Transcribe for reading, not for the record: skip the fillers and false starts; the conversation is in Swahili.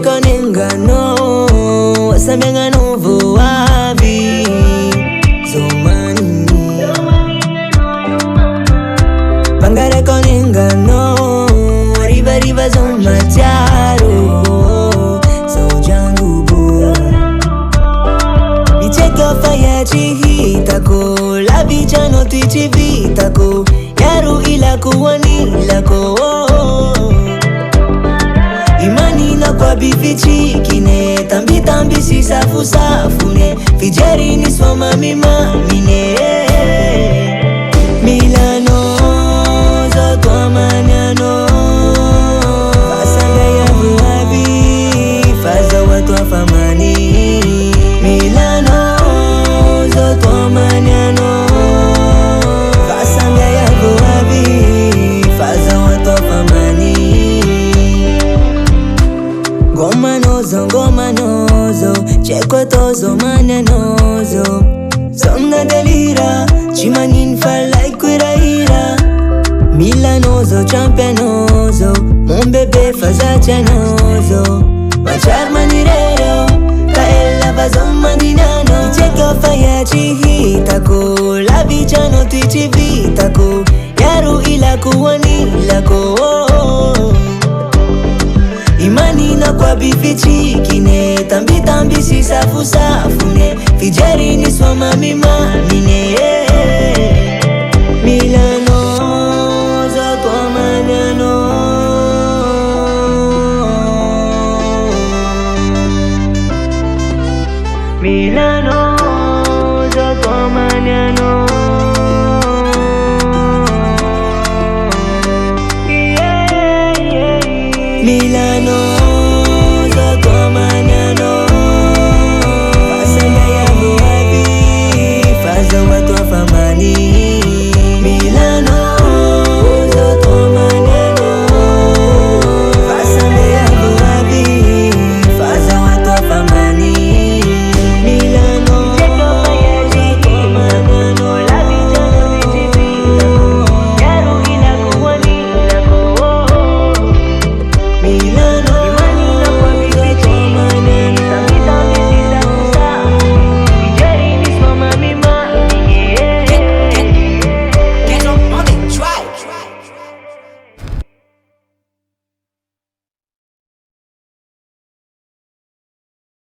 Konengano wasamenya novo wabi zomani Bangare konengano riva riva zomacharo sojangubo Bicheka faya chihitako la bichano tichivitako yaru ilako wanilako Imani na kwa bifichi kine tambi tambi si safu safune Fijeri ni swama mima mine Milano zoto amanyano Fasanga ya muhabi faza watu afamani Milano zoto amanyano Fasanga ya muhabi faza watu afamani Ngoma nozo, chekwa tozo manenozo Zonga delira, chimanin falai kwiraira Milanozo, champianozo, mon bebe fazacenozo Machar manirero, kaela vazon mandinano Icheka faya chihitako, la bichano tichivitako Yaru ilaku wanilako Imani na kwa bifichi kine tambi tambi si safu safune Fijeri ni swama mima mine